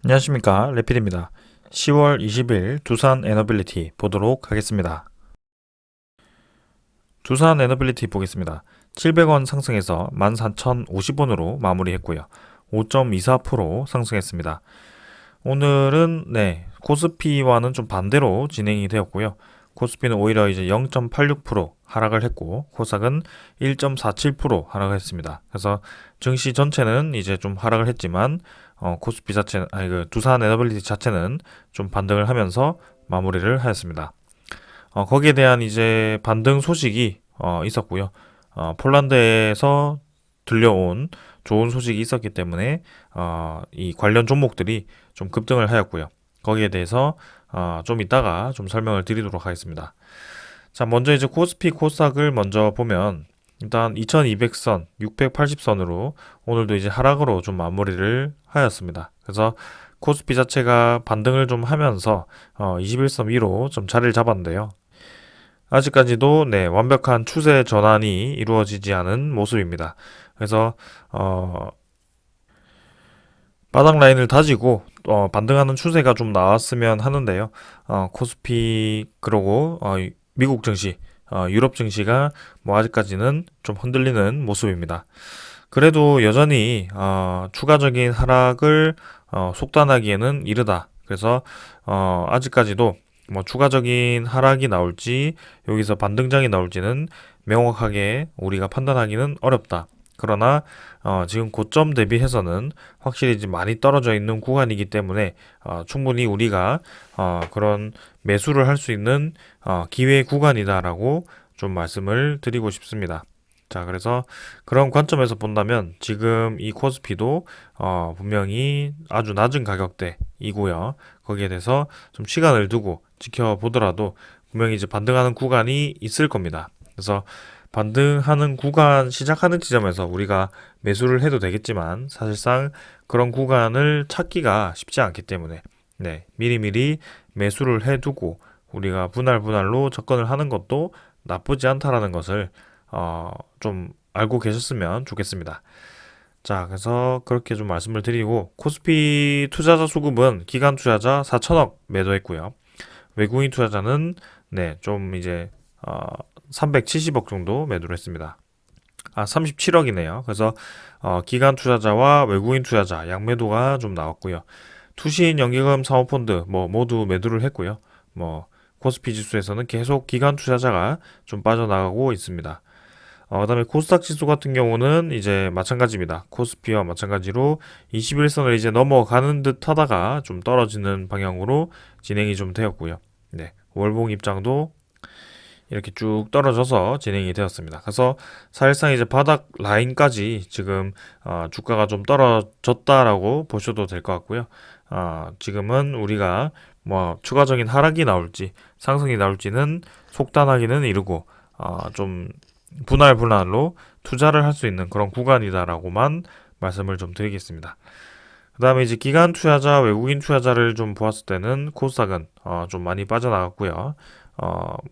안녕하십니까, 레필입니다. 10월 20일 두산 에너빌리티 보도록 하겠습니다. 두산 에너빌리티 보겠습니다. 700원 상승해서 14,050원으로 마무리했고요. 5.24% 상승했습니다. 오늘은 코스피와는 좀 반대로 진행이 되었고요. 코스피는 오히려 이제 0.86% 하락을 했고 코스닥은 1.47% 하락을 했습니다. 그래서 증시 전체는 이제 좀 하락을 했지만 코스피 자체는 두산 에너빌리티 자체는 좀 반등을 하면서 마무리를 하였습니다. 거기에 대한 이제 반등 소식이 있었고요. 폴란드에서 들려온 좋은 소식이 있었기 때문에 이 관련 종목들이 좀 급등을 하였고요. 거기에 대해서 좀 이따가 좀 설명을 드리도록 하겠습니다. 자, 먼저 이제 코스피 코스닥을 먼저 보면 일단 2200선, 680선으로 오늘도 이제 하락으로 좀 마무리를 하였습니다. 그래서 코스피 자체가 반등을 좀 하면서 21선 위로 좀 자리를 잡았는데요. 아직까지도 완벽한 추세 전환이 이루어지지 않은 모습입니다. 그래서 바닥 라인을 다지고 반등하는 추세가 좀 나왔으면 하는데요. 코스피 그러고 미국 증시, 유럽 증시가 뭐 아직까지는 좀 흔들리는 모습입니다. 그래도 여전히 추가적인 하락을 속단하기에는 이르다. 그래서 아직까지도 뭐 추가적인 하락이 나올지 여기서 반등장이 나올지는 명확하게 우리가 판단하기는 어렵다. 그러나 지금 고점 대비해서는 확실히 좀 많이 떨어져 있는 구간이기 때문에 충분히 우리가 그런 매수를 할 수 있는 기회 구간이다라고 좀 말씀을 드리고 싶습니다. 자, 그래서 그런 관점에서 본다면 지금 이 코스피도 분명히 아주 낮은 가격대이고요. 거기에 대해서 좀 시간을 두고 지켜보더라도 분명히 이제 반등하는 구간이 있을 겁니다. 그래서 반등하는 구간 시작하는 지점에서 우리가 매수를 해도 되겠지만 사실상 그런 구간을 찾기가 쉽지 않기 때문에 미리미리 매수를 해두고 우리가 분할로 접근을 하는 것도 나쁘지 않다라는 것을 좀 알고 계셨으면 좋겠습니다. 자, 그래서 그렇게 좀 말씀을 드리고 코스피 투자자 수급은 기관 투자자 4천억 매도했고요. 외국인 투자자는 좀 이제 370억 정도 매도를 했습니다. 37억이네요. 그래서 기관 투자자와 외국인 투자자 양매도가 좀 나왔고요. 투신 연기금 사모펀드 모두 매도를 했고요. 코스피 지수에서는 계속 기관 투자자가 좀 빠져나가고 있습니다. 그다음에 코스닥 지수 같은 경우는 이제 마찬가지입니다. 코스피와 마찬가지로 21선을 이제 넘어가는 듯 하다가 좀 떨어지는 방향으로 진행이 좀 되었고요. 월봉 입장도 이렇게 쭉 떨어져서 진행이 되었습니다. 그래서 사실상 이제 바닥 라인까지 지금 주가가 좀 떨어졌다라고 보셔도 될 것 같고요. 지금은 우리가 뭐 추가적인 하락이 나올지 상승이 나올지는 속단하기는 이르고 좀 분할로 투자를 할 수 있는 그런 구간이다라고만 말씀을 좀 드리겠습니다. 그 다음에 이제 기관 투자자, 외국인 투자자를 좀 보았을 때는 코스닥은 좀 많이 빠져나갔고요.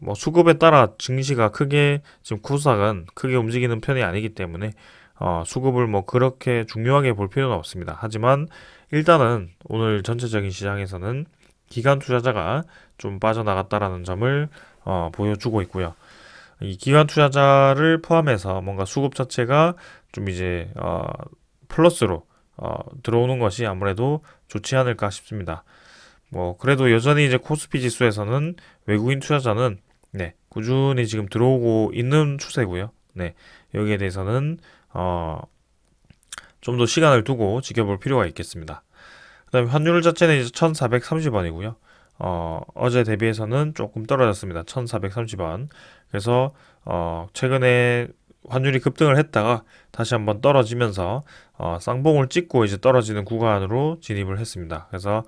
뭐 수급에 따라 증시가 크게 지금 코스닥은 크게 움직이는 편이 아니기 때문에 수급을 뭐 그렇게 중요하게 볼 필요는 없습니다. 하지만 일단은 오늘 전체적인 시장에서는 기관 투자자가 좀 빠져나갔다라는 점을 보여주고 있고요. 이 기관 투자자를 포함해서 뭔가 수급 자체가 좀 이제 플러스로 들어오는 것이 아무래도 좋지 않을까 싶습니다. 뭐 그래도 여전히 이제 코스피 지수에서는 외국인 투자자는 꾸준히 지금 들어오고 있는 추세고요. 여기에 대해서는 좀 더 시간을 두고 지켜볼 필요가 있겠습니다. 그다음에 환율 자체는 이제 1,430원이고요. 어제 대비해서는 조금 떨어졌습니다. 1,430원. 그래서 최근에 환율이 급등을 했다가 다시 한번 떨어지면서 쌍봉을 찍고 이제 떨어지는 구간으로 진입을 했습니다. 그래서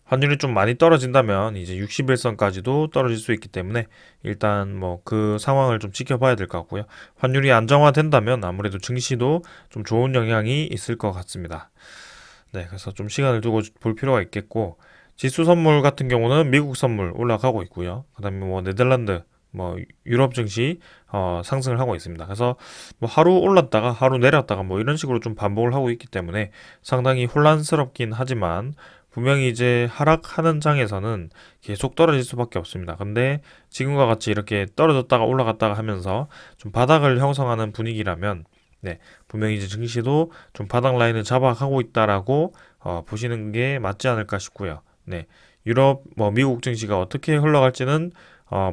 환율이 좀 많이 떨어진다면 이제 61선까지도 떨어질 수 있기 때문에 일단 뭐 그 상황을 좀 지켜봐야 될 것 같고요. 환율이 안정화된다면 아무래도 증시도 좀 좋은 영향이 있을 것 같습니다. 그래서 좀 시간을 두고 볼 필요가 있겠고 지수 선물 같은 경우는 미국 선물 올라가고 있고요. 그다음에 뭐 네덜란드 뭐 유럽 증시 상승을 하고 있습니다. 그래서 뭐 하루 올랐다가 하루 내렸다가 뭐 이런 식으로 좀 반복을 하고 있기 때문에 상당히 혼란스럽긴 하지만 분명히 이제 하락하는 장에서는 계속 떨어질 수밖에 없습니다. 근데 지금과 같이 이렇게 떨어졌다가 올라갔다가 하면서 좀 바닥을 형성하는 분위기라면 네, 분명히 이제 증시도 좀 바닥 라인을 잡아가고 있다라고 보시는 게 맞지 않을까 싶고요. 네, 유럽, 뭐 미국 증시가 어떻게 흘러갈지는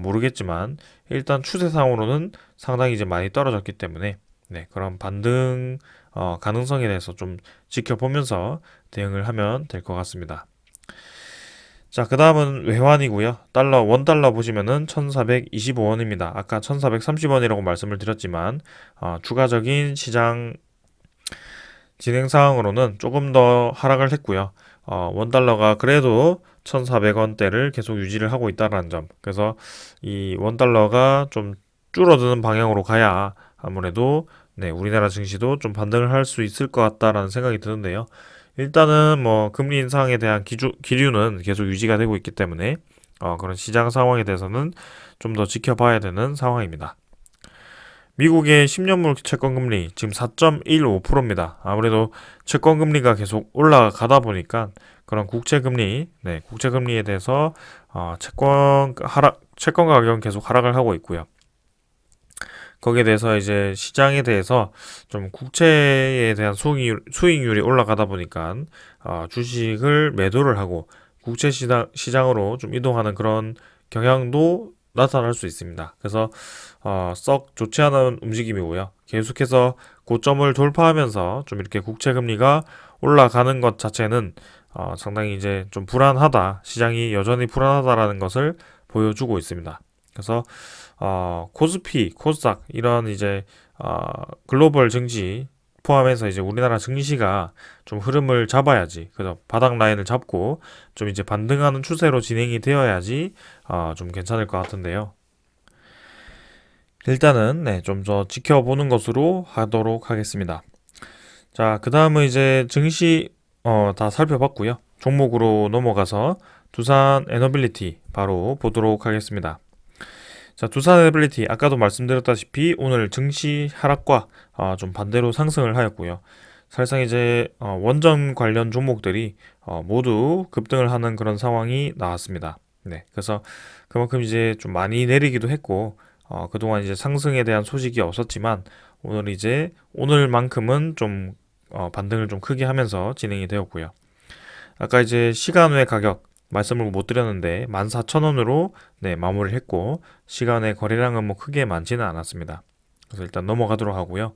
모르겠지만 일단 추세상으로는 상당히 이제 많이 떨어졌기 때문에 네, 그런 반등 가능성에 대해서 좀 지켜보면서 대응을 하면 될 것 같습니다. 자, 그 다음은 외환이고요. 달러, 원 달러 보시면은 1425원입니다. 아까 1430원이라고 말씀을 드렸지만, 추가적인 시장 진행 상황으로는 조금 더 하락을 했고요. 원 달러가 그래도 1400원대를 계속 유지를 하고 있다는 점. 그래서 이 원 달러가 좀 줄어드는 방향으로 가야 아무래도 네, 우리나라 증시도 좀 반등을 할 수 있을 것 같다라는 생각이 드는데요. 일단은 뭐 금리 인상에 대한 기류는 계속 유지가 되고 있기 때문에 그런 시장 상황에 대해서는 좀 더 지켜봐야 되는 상황입니다. 미국의 10년물 채권 금리 지금 4.15%입니다. 아무래도 채권 금리가 계속 올라가다 보니까 그런 국채 금리, 네, 국채 금리에 대해서 채권 가격은 계속 하락을 하고 있고요. 거기에 대해서 이제 시장에 대해서 좀 국채에 대한 수익률이 올라가다 보니까 주식을 매도를 하고 국채 시장으로 좀 이동하는 그런 경향도 나타날 수 있습니다. 그래서 썩 좋지 않은 움직임이고요. 계속해서 고점을 돌파하면서 좀 이렇게 국채 금리가 올라가는 것 자체는 상당히 이제 좀 불안하다, 시장이 여전히 불안하다라는 것을 보여주고 있습니다. 그래서 코스피, 코스닥 이런 이제 글로벌 증시 포함해서 이제 우리나라 증시가 좀 흐름을 잡아야지. 그래서 바닥 라인을 잡고 좀 이제 반등하는 추세로 진행이 되어야지 좀 괜찮을 것 같은데요. 일단은 네, 좀 더 지켜보는 것으로 하도록 하겠습니다. 자, 그 다음은 이제 증시 다 살펴봤고요. 종목으로 넘어가서 두산 에너빌리티 바로 보도록 하겠습니다. 자, 두산 에너빌리티 아까도 말씀드렸다시피 오늘 증시 하락과 좀 반대로 상승을 하였고요. 사실상 이제 원전 관련 종목들이 모두 급등을 하는 그런 상황이 나왔습니다. 네, 그래서 그만큼 이제 좀 많이 내리기도 했고 그동안 이제 상승에 대한 소식이 없었지만 오늘만큼은 좀 반등을 좀 크게 하면서 진행이 되었고요. 아까 이제 시간 외 가격 말씀을 못 드렸는데 14,000원으로 네, 마무리를 했고 시간 외 거래량은 뭐 크게 많지는 않았습니다. 그래서 일단 넘어가도록 하고요.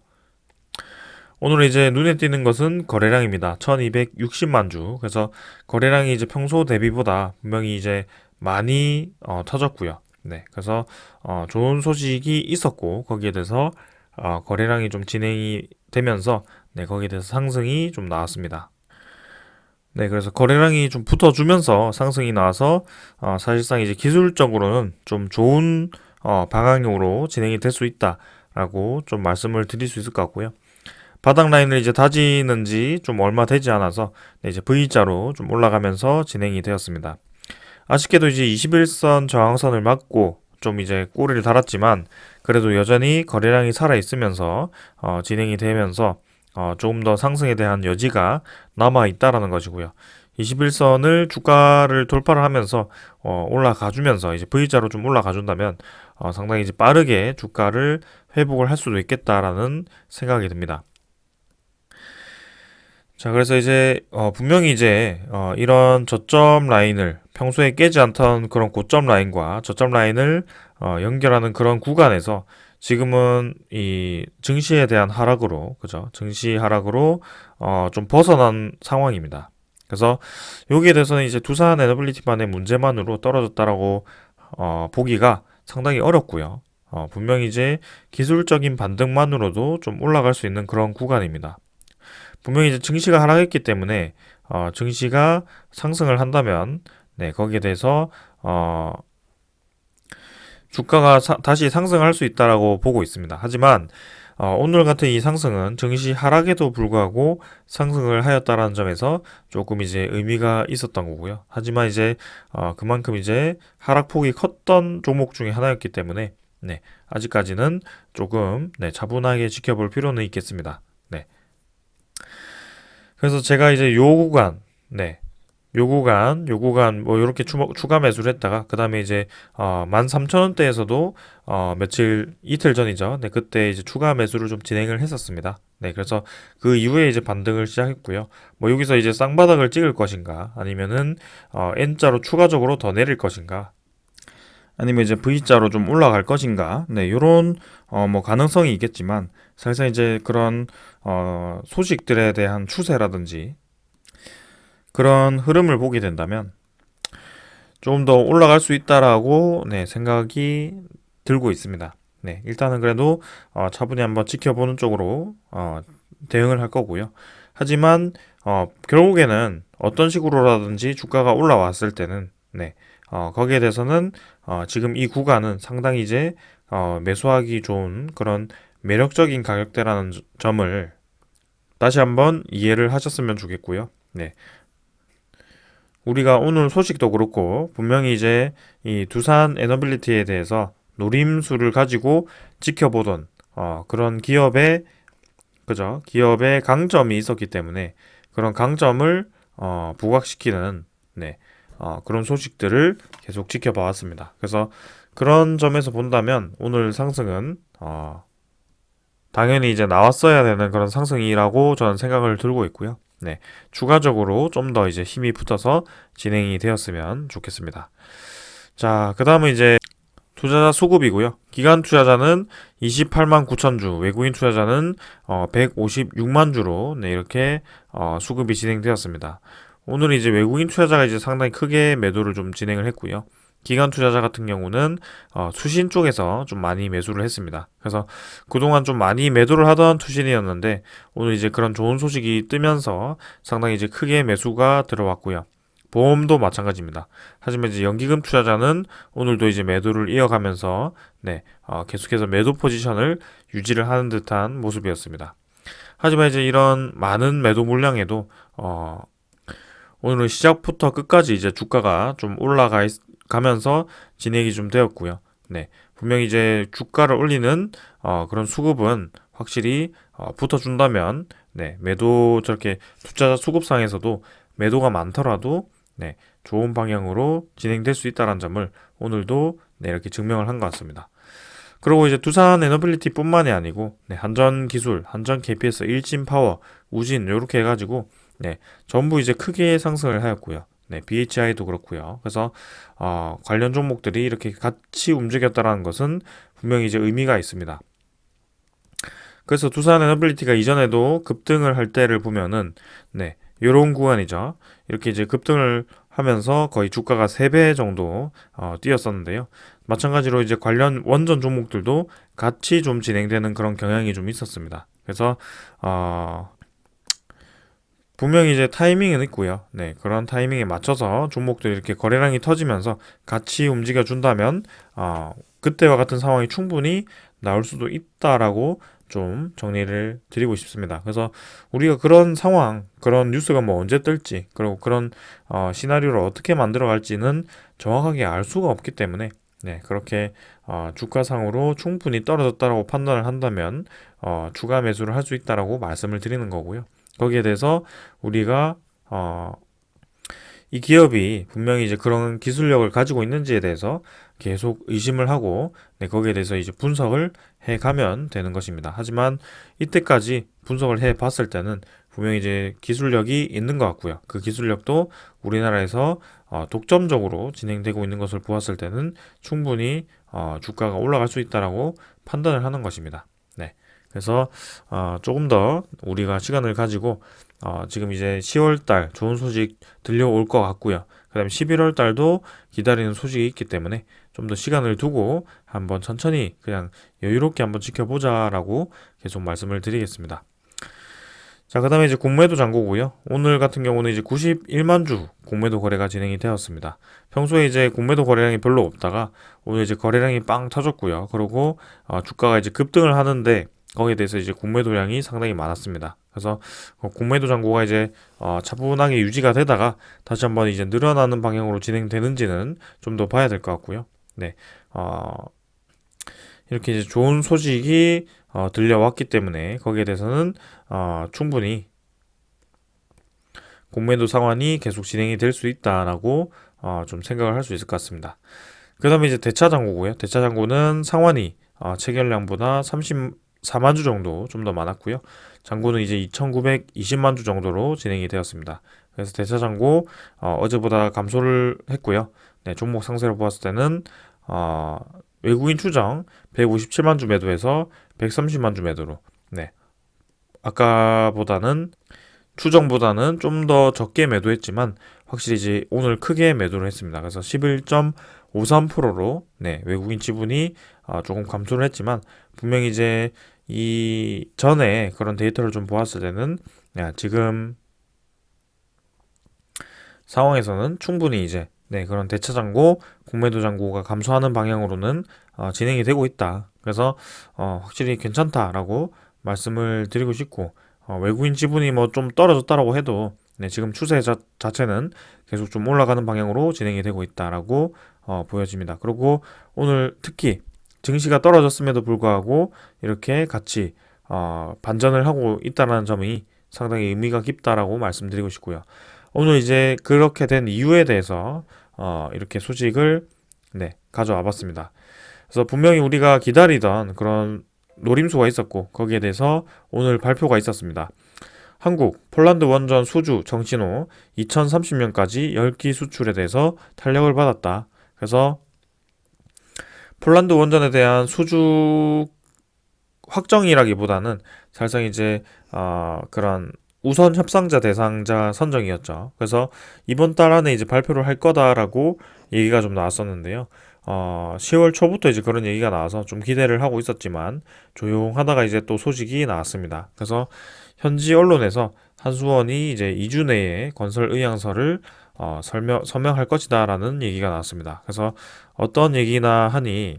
오늘 이제 눈에 띄는 것은 거래량입니다. 1260만 주. 그래서 거래량이 이제 평소 대비보다 분명히 이제 많이 터졌고요. 네. 그래서 좋은 소식이 있었고 거기에 대해서 거래량이 좀 진행이 되면서 네, 거기에 대해서 상승이 좀 나왔습니다. 네, 그래서 거래량이 좀 붙어주면서 상승이 나와서 사실상 이제 기술적으로는 좀 좋은 방향으로 진행이 될 수 있다라고 좀 말씀을 드릴 수 있을 것 같고요. 바닥 라인을 이제 다지는지 좀 얼마 되지 않아서 네, 이제 V자로 좀 올라가면서 진행이 되었습니다. 아쉽게도 이제 21선 저항선을 맞고 좀 이제 꼬리를 달았지만 그래도 여전히 거래량이 살아 있으면서 진행이 되면서 조금 더 상승에 대한 여지가 남아 있다라는 것이고요. 21선을 주가를 돌파를 하면서 올라가 주면서 이제 V자로 좀 올라가 준다면 상당히 이제 빠르게 주가를 회복을 할 수도 있겠다라는 생각이 듭니다. 자, 그래서 이제 분명히 이제 이런 저점 라인을 평소에 깨지 않던 그런 고점 라인과 저점 라인을 연결하는 그런 구간에서 지금은 이 증시에 대한 하락으로, 그죠? 증시 하락으로 좀 벗어난 상황입니다. 그래서 여기에 대해서는 이제 두산 에너빌리티만의 문제만으로 떨어졌다라고 보기가 상당히 어렵고요. 분명히 이제 기술적인 반등만으로도 좀 올라갈 수 있는 그런 구간입니다. 분명히 이제 증시가 하락했기 때문에 증시가 상승을 한다면 네, 거기에 대해서 주가가 다시 상승할 수 있다라고 보고 있습니다. 하지만 오늘 같은 이 상승은 증시 하락에도 불구하고 상승을 하였다라는 점에서 조금 이제 의미가 있었던 거고요. 하지만 이제 그만큼 이제 하락폭이 컸던 종목 중에 하나였기 때문에 네, 아직까지는 조금 네, 차분하게 지켜볼 필요는 있겠습니다. 네. 그래서 제가 이제 요 구간, 네, 요 구간 뭐 이렇게 추가 매수를 했다가 그 다음에 이제 13,000원대에서도 며칠 이틀 전이죠. 네, 그때 이제 추가 매수를 좀 진행을 했었습니다. 네, 그래서 그 이후에 이제 반등을 시작했고요. 뭐 여기서 이제 쌍바닥을 찍을 것인가 아니면은 N자로 추가적으로 더 내릴 것인가 아니면 이제 V자로 좀 올라갈 것인가 네, 요런 뭐 가능성이 있겠지만 사실상 이제 그런 소식들에 대한 추세라든지 그런 흐름을 보게 된다면 조금 더 올라갈 수 있다라고 네, 생각이 들고 있습니다. 네, 일단은 그래도 차분히 한번 지켜보는 쪽으로 대응을 할 거고요. 하지만 결국에는 어떤 식으로라든지 주가가 올라왔을 때는 네, 거기에 대해서는 지금 이 구간은 상당히 이제 매수하기 좋은 그런 매력적인 가격대라는 점을 다시 한번 이해를 하셨으면 좋겠고요. 네, 우리가 오늘 소식도 그렇고 분명히 이제 이 두산 에너빌리티에 대해서 노림수를 가지고 지켜보던 그런 기업의 강점이 있었기 때문에 그런 강점을 부각시키는 네, 그런 소식들을 계속 지켜봐 왔습니다. 그래서 그런 점에서 본다면 오늘 상승은 당연히 이제 나왔어야 되는 그런 상승이라고 저는 생각을 들고 있고요. 네, 추가적으로 좀 더 이제 힘이 붙어서 진행이 되었으면 좋겠습니다. 자, 그 다음은 이제 투자자 수급이고요. 기관 투자자는 28만 9천 주, 외국인 투자자는 156만 주로 네, 이렇게 수급이 진행되었습니다. 오늘 이제 외국인 투자자가 이제 상당히 크게 매도를 좀 진행을 했고요. 기관 투자자 같은 경우는 투신 쪽에서 좀 많이 매수를 했습니다. 그래서 그동안 좀 많이 매도를 하던 투신이었는데 오늘 이제 그런 좋은 소식이 뜨면서 상당히 이제 크게 매수가 들어왔고요. 보험도 마찬가지입니다. 하지만 이제 연기금 투자자는 오늘도 이제 매도를 이어가면서 네, 계속해서 매도 포지션을 유지를 하는 듯한 모습이었습니다. 하지만 이제 이런 많은 매도 물량에도 오늘은 시작부터 끝까지 이제 주가가 좀 올라가면서 진행이 좀 되었고요. 네, 분명히 이제 주가를 올리는 그런 수급은 확실히 붙어준다면 네, 매도 저렇게 투자자 수급상에서도 매도가 많더라도 네, 좋은 방향으로 진행될 수 있다는 점을 오늘도 네, 이렇게 증명을 한 것 같습니다. 그리고 이제 두산 에너빌리티뿐만이 아니고 네, 한전 기술, 한전 KPS, 일진 파워, 우진 이렇게 해가지고 네, 전부 이제 크게 상승을 하였고요. 네, BHI도 그렇고요. 그래서 관련 종목들이 이렇게 같이 움직였다라는 것은 분명히 이제 의미가 있습니다. 그래서 두산 에너빌리티가 이전에도 급등을 할 때를 보면은 네, 요런 구간이죠. 이렇게 이제 급등을 하면서 거의 주가가 3배 정도 뛰었었는데요. 마찬가지로 이제 관련 원전 종목들도 같이 좀 진행되는 그런 경향이 좀 있었습니다. 그래서 분명히 이제 타이밍은 있고요. 네, 그런 타이밍에 맞춰서 종목들이 이렇게 거래량이 터지면서 같이 움직여 준다면 그때와 같은 상황이 충분히 나올 수도 있다라고 좀 정리를 드리고 싶습니다. 그래서 우리가 그런 상황, 그런 뉴스가 뭐 언제 뜰지, 그리고 그런 시나리오를 어떻게 만들어 갈지는 정확하게 알 수가 없기 때문에 네, 그렇게 주가상으로 충분히 떨어졌다라고 판단을 한다면 추가 매수를 할 수 있다라고 말씀을 드리는 거고요. 거기에 대해서 우리가 이 기업이 분명히 이제 그런 기술력을 가지고 있는지에 대해서 계속 의심을 하고 네, 거기에 대해서 이제 분석을 해 가면 되는 것입니다. 하지만 이때까지 분석을 해 봤을 때는 분명히 이제 기술력이 있는 것 같고요. 그 기술력도 우리나라에서 독점적으로 진행되고 있는 것을 보았을 때는 충분히 주가가 올라갈 수 있다라고 판단을 하는 것입니다. 네. 그래서 조금 더 우리가 시간을 가지고 지금 이제 10월 달 좋은 소식 들려올 것 같고요. 그다음에 11월 달도 기다리는 소식이 있기 때문에 좀 더 시간을 두고 한번 천천히 그냥 여유롭게 한번 지켜보자라고 계속 말씀을 드리겠습니다. 자, 그다음에 이제 공매도 잔고고요. 오늘 같은 경우는 이제 91만 주 공매도 거래가 진행이 되었습니다. 평소에 이제 공매도 거래량이 별로 없다가 오늘 이제 거래량이 빵 터졌고요. 그리고 주가가 이제 급등을 하는데 거기에 대해서 이제 공매도량이 상당히 많았습니다. 그래서 공매도 잔고가 이제 차분하게 유지가 되다가 다시 한번 이제 늘어나는 방향으로 진행되는지는 좀 더 봐야 될 것 같고요. 네, 이렇게 이제 좋은 소식이 들려왔기 때문에 거기에 대해서는 충분히 공매도 상환이 계속 진행이 될 수 있다라고 좀 생각을 할 수 있을 것 같습니다. 그 다음에 이제 대차 잔고고요. 대차 잔고는 상환이 체결량보다 34만 주 정도 좀 더 많았고요. 잔고는 이제 2,920만 주 정도로 진행이 되었습니다. 그래서 대차 잔고 어제보다 감소를 했고요. 네, 종목 상세로 보았을 때는 외국인 추정 157만 주 매도해서 130만 주 매도로, 네, 아까보다는 추정보다는 좀 더 적게 매도했지만 확실히 이제 오늘 크게 매도를 했습니다. 그래서 11.53%로 네, 외국인 지분이 조금 감소를 했지만 분명히 이제 이 전에 그런 데이터를 좀 보았을 때는 지금 상황에서는 충분히 이제 네, 그런 대차 잔고, 공매도 잔고가 감소하는 방향으로는 진행이 되고 있다. 그래서 확실히 괜찮다라고 말씀을 드리고 싶고, 외국인 지분이 뭐 좀 떨어졌다라고 해도 네, 지금 추세 자체는 계속 좀 올라가는 방향으로 진행이 되고 있다라고 보여집니다. 그리고 오늘 특히 증시가 떨어졌음에도 불구하고 이렇게 같이 반전을 하고 있다는 점이 상당히 의미가 깊다라고 말씀드리고 싶고요. 오늘 이제 그렇게 된 이유에 대해서 이렇게 소식을 네, 가져와 봤습니다. 그래서 분명히 우리가 기다리던 그런 노림수가 있었고 거기에 대해서 오늘 발표가 있었습니다. 한국, 폴란드 원전 수주 정신호 2030년까지 10기 수출에 대해서 탄력을 받았다. 그래서 폴란드 원전에 대한 수주 확정이라기보다는 사실상 이제 그런 우선 협상자 대상자 선정이었죠. 그래서 이번 달 안에 이제 발표를 할 거다라고 얘기가 좀 나왔었는데요. 10월 초부터 이제 그런 얘기가 나와서 좀 기대를 하고 있었지만 조용하다가 이제 또 소식이 나왔습니다. 그래서 현지 언론에서 한수원이 이제 2주 내에 건설 의향서를 서명할 것이다라는 얘기가 나왔습니다. 그래서 어떤 얘기나 하니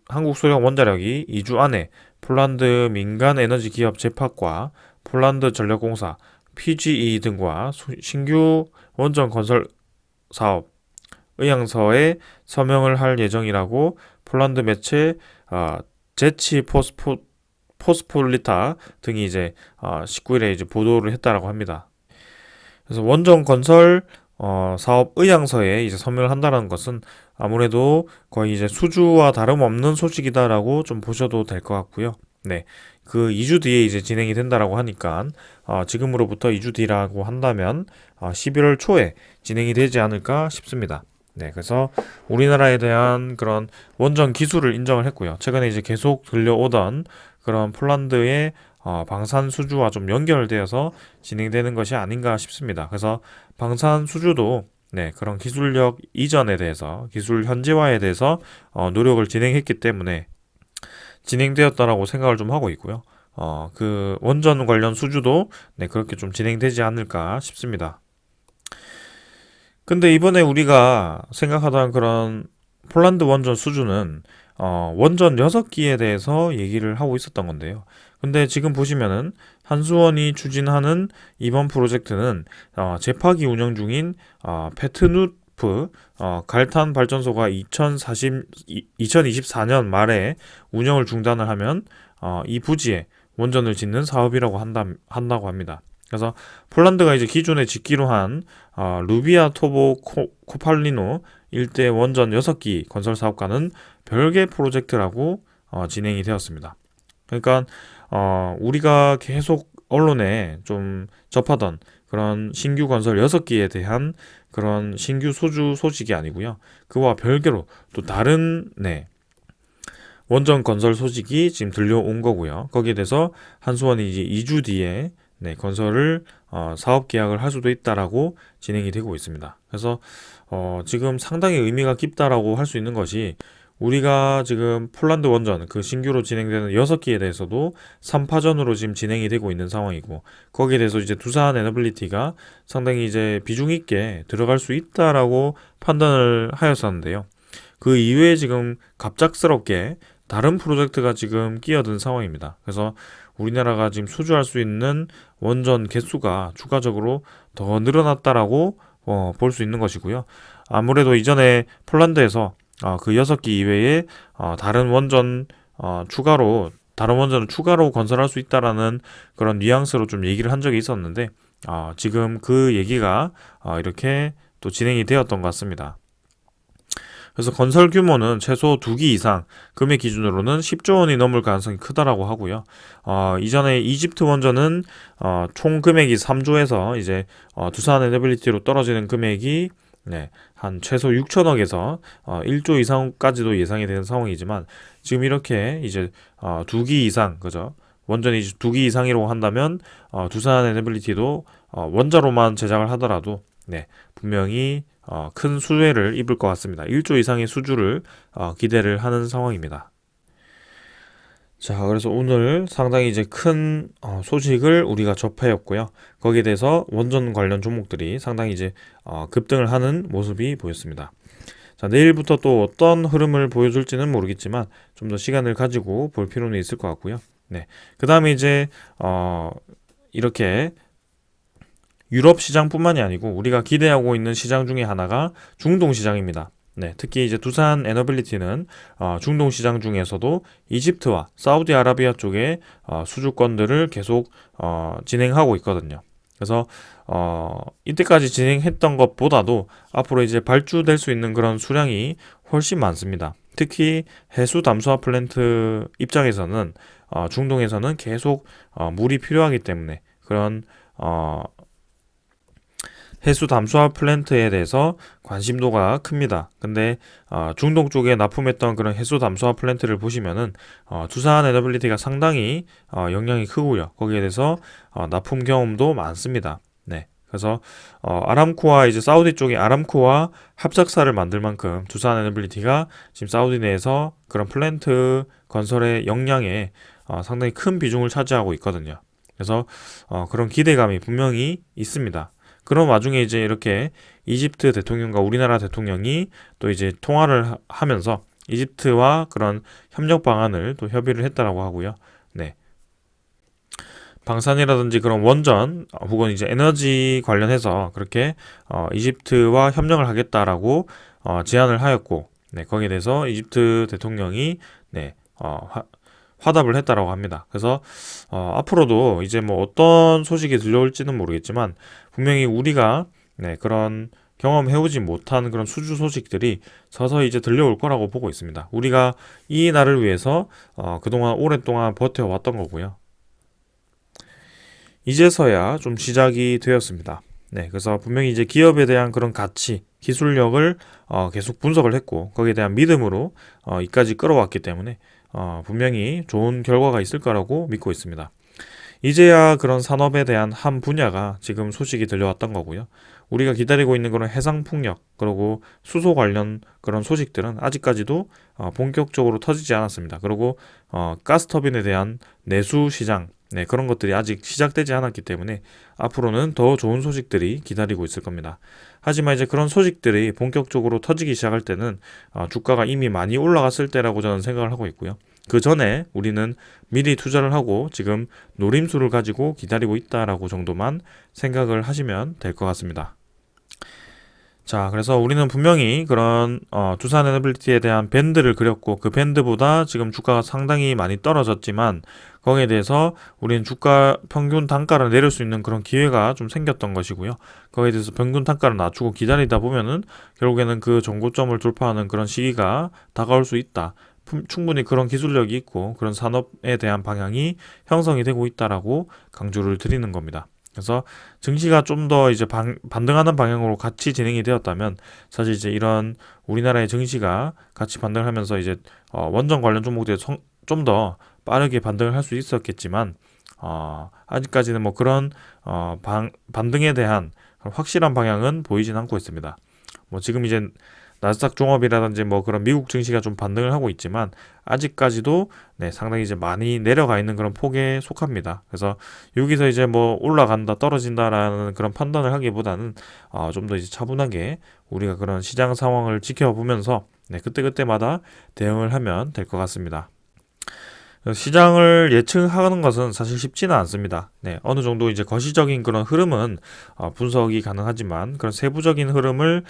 한국소형 원자력이 2주 안에 폴란드 민간 에너지 기업 제팍과 폴란드 전력공사, PGE 등과 신규 원전 건설 사업 의향서에 서명을 할 예정이라고 폴란드 매체 제치 포스폴리타 등이 이제 19일에 이제 보도를 했다라고 합니다. 그래서 원전 건설 사업 의향서에 이제 서명을 한다는 것은 아무래도 거의 이제 수주와 다름없는 소식이다라고 좀 보셔도 될 것 같고요. 네, 그 2주 뒤에 이제 진행이 된다라고 하니까 지금으로부터 2주 뒤라고 한다면 11월 초에 진행이 되지 않을까 싶습니다. 네, 그래서 우리나라에 대한 그런 원전 기술을 인정을 했고요. 최근에 이제 계속 들려오던 그런 폴란드의 방산 수주와 좀 연결되어서 진행되는 것이 아닌가 싶습니다. 그래서 방산 수주도 네, 그런 기술력 이전에 대해서 기술 현지화에 대해서 노력을 진행했기 때문에 진행되었다라고 생각을 좀 하고 있고요. 그 원전 관련 수주도 네, 그렇게 좀 진행되지 않을까 싶습니다. 근데 이번에 우리가 생각하던 그런 폴란드 원전 수주는 원전 6기에 대해서 얘기를 하고 있었던 건데요. 근데 지금 보시면은 한수원이 추진하는 이번 프로젝트는 제파기 운영 중인 페트누프 갈탄 발전소가 2024년 말에 운영을 중단을 하면 이 부지에 원전을 짓는 사업이라고 한다고 합니다. 그래서 폴란드가 이제 기존에 짓기로 한 루비아 토보 코팔리노 일대 원전 6기 건설 사업과는 별개 프로젝트라고 진행이 되었습니다. 그러니까 우리가 계속 언론에 좀 접하던 그런 신규 건설 6기에 대한 그런 신규 소주 소식이 아니고요. 그와 별개로 또 다른 원전 건설 소식이 지금 들려온 거고요. 거기에 대해서 한수원이 이제 2주 뒤에 건설을 사업 계약을 할 수도 있다라고 진행이 되고 있습니다. 그래서 지금 상당히 의미가 깊다라고 할 수 있는 것이 우리가 지금 폴란드 원전 그 신규로 진행되는 6기에 대해서도 3파전으로 지금 진행이 되고 있는 상황이고 거기에 대해서 이제 두산 에너빌리티가 상당히 이제 비중 있게 들어갈 수 있다라고 판단을 하였었는데요. 그 이후에 지금 갑작스럽게 다른 프로젝트가 지금 끼어든 상황입니다. 그래서 우리나라가 지금 수주할 수 있는 원전 개수가 추가적으로 더 늘어났다라고 볼 수 있는 것이고요. 아무래도 이전에 폴란드에서 그 6기 이외에 다른 원전 다른 원전을 추가로 건설할 수 있다라는 그런 뉘앙스로 좀 얘기를 한 적이 있었는데 지금 그 얘기가 이렇게 또 진행이 되었던 것 같습니다. 그래서 건설 규모는 최소 2기 이상, 금액 기준으로는 10조 원이 넘을 가능성이 크다라고 하고요. 이전에 이집트 원전은 총 금액이 3조에서 이제 두산 에너빌리티로 떨어지는 금액이 한 최소 6천억에서 1조 이상까지도 예상이 되는 상황이지만 지금 이렇게 이제 2기 이상, 그죠? 원전이 2기 이상이라고 한다면 두산 에너빌리티도 원자로만 제작을 하더라도 분명히 큰 수혜를 입을 것 같습니다. 1조 이상의 수주를 기대를 하는 상황입니다. 자, 그래서 오늘 상당히 이제 큰 소식을 우리가 접하였고요. 거기에 대해서 원전 관련 종목들이 상당히 이제 급등을 하는 모습이 보였습니다. 자, 내일부터 또 어떤 흐름을 보여줄지는 모르겠지만 좀 더 시간을 가지고 볼 필요는 있을 것 같고요. 네. 그 다음에 이제 이렇게 유럽 시장뿐만이 아니고 우리가 기대하고 있는 시장 중에 하나가 중동 시장입니다. 네, 특히 이제 두산 에너빌리티는 중동 시장 중에서도 이집트와 사우디아라비아 쪽에 수주권들을 계속 진행하고 있거든요. 그래서 이때까지 진행했던 것보다도 앞으로 이제 발주될 수 있는 그런 수량이 훨씬 많습니다. 특히 해수 담수화 플랜트 입장에서는 중동에서는 계속 물이 필요하기 때문에 그런 해수 담수화 플랜트에 대해서 관심도가 큽니다. 근데 중동 쪽에 납품했던 그런 해수 담수화 플랜트를 보시면은 두산 에너빌리티가 상당히 영향이 크고요. 거기에 대해서 납품 경험도 많습니다. 네. 그래서 아람코와 이제 사우디 쪽에 아람코와 합작사를 만들 만큼 두산 에너빌리티가 지금 사우디 내에서 그런 플랜트 건설의 역량에 상당히 큰 비중을 차지하고 있거든요. 그래서 그런 기대감이 분명히 있습니다. 그런 와중에 이제 이렇게 이집트 대통령과 우리나라 대통령이 또 이제 통화를 하면서 이집트와 그런 협력 방안을 또 협의를 했다라고 하고요. 네. 방산이라든지 그런 원전 혹은 이제 에너지 관련해서 그렇게 이집트와 협력을 하겠다라고 제안을 하였고, 네, 거기에 대해서 이집트 대통령이 화답을 했다라고 합니다. 그래서 앞으로도 이제 뭐 어떤 소식이 들려올지는 모르겠지만 분명히 우리가 그런 경험해오지 못한 그런 수주 소식들이 서서히 이제 들려올 거라고 보고 있습니다. 우리가 이 날을 위해서 그동안 오랫동안 버텨왔던 거고요. 이제서야 좀 시작이 되었습니다. 네, 그래서 분명히 이제 기업에 대한 그런 가치, 기술력을 계속 분석을 했고 거기에 대한 믿음으로 이까지 끌어왔기 때문에 분명히 좋은 결과가 있을 거라고 믿고 있습니다. 이제야 그런 산업에 대한 한 분야가 지금 소식이 들려왔던 거고요. 우리가 기다리고 있는 그런 해상풍력 그리고 수소 관련 그런 소식들은 아직까지도 본격적으로 터지지 않았습니다. 그리고 가스터빈에 대한 내수 시장 그런 것들이 아직 시작되지 않았기 때문에 앞으로는 더 좋은 소식들이 기다리고 있을 겁니다. 하지만 이제 그런 소식들이 본격적으로 터지기 시작할 때는 주가가 이미 많이 올라갔을 때라고 저는 생각을 하고 있고요. 그 전에 우리는 미리 투자를 하고 지금 노림수를 가지고 기다리고 있다라고 정도만 생각을 하시면 될 것 같습니다. 자, 그래서 우리는 분명히 그런 두산 에너빌리티에 대한 밴드를 그렸고 그 밴드보다 지금 주가가 상당히 많이 떨어졌지만 거기에 대해서 우리는 주가 평균 단가를 내릴 수 있는 그런 기회가 좀 생겼던 것이고요. 거기에 대해서 평균 단가를 낮추고 기다리다 보면은 결국에는 그 정고점을 돌파하는 그런 시기가 다가올 수 있다. 충분히 그런 기술력이 있고 그런 산업에 대한 방향이 형성이 되고 있다라고 강조를 드리는 겁니다. 그래서 증시가 좀 더 이제 반등하는 방향으로 같이 진행이 되었다면 사실 이제 이런 우리나라의 증시가 같이 반등을 하면서 이제 원전 관련 종목들이 좀 더 빠르게 반등을 할 수 있었겠지만 아직까지는 뭐 그런 반등에 대한 확실한 방향은 보이진 않고 있습니다. 뭐 지금 이제 나스닥 종합이라든지 뭐 그런 미국 증시가 좀 반등을 하고 있지만 아직까지도 상당히 이제 많이 내려가 있는 그런 폭에 속합니다. 그래서 여기서 이제 뭐 올라간다 떨어진다라는 그런 판단을 하기보다는 좀 더 이제 차분하게 우리가 그런 시장 상황을 지켜보면서 그때그때마다 대응을 하면 될 것 같습니다. 시장을 예측하는 것은 사실 쉽지는 않습니다. 네, 어느 정도 이제 거시적인 그런 흐름은 분석이 가능하지만 그런 세부적인 흐름을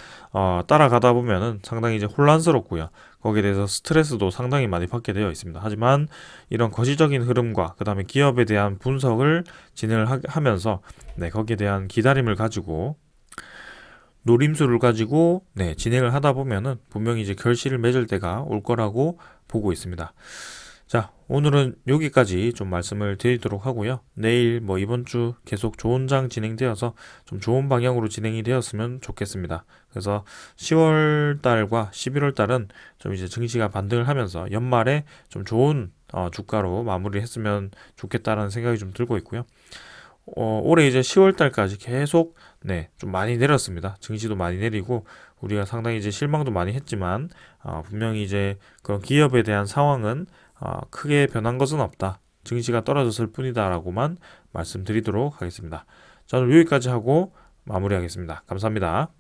따라가다 보면은 상당히 이제 혼란스럽고요. 거기에 대해서 스트레스도 상당히 많이 받게 되어 있습니다. 하지만 이런 거시적인 흐름과 그다음에 기업에 대한 분석을 진행을 하면서 네, 거기에 대한 기다림을 가지고 노림수를 가지고 네, 진행을 하다 보면은 분명히 이제 결실을 맺을 때가 올 거라고 보고 있습니다. 자, 오늘은 여기까지 좀 말씀을 드리도록 하고요. 내일 뭐 이번 주 계속 좋은 장 진행되어서 좀 좋은 방향으로 진행이 되었으면 좋겠습니다. 그래서 10월 달과 11월 달은 좀 이제 증시가 반등을 하면서 연말에 좀 좋은 주가로 마무리했으면 좋겠다라는 생각이 좀 들고 있고요. 올해 이제 10월 달까지 계속 네, 좀 많이 내렸습니다. 증시도 많이 내리고 우리가 상당히 이제 실망도 많이 했지만 분명히 이제 그런 기업에 대한 상황은 크게 변한 것은 없다. 증시가 떨어졌을 뿐이다라고만 말씀드리도록 하겠습니다. 저는 여기까지 하고 마무리하겠습니다. 감사합니다.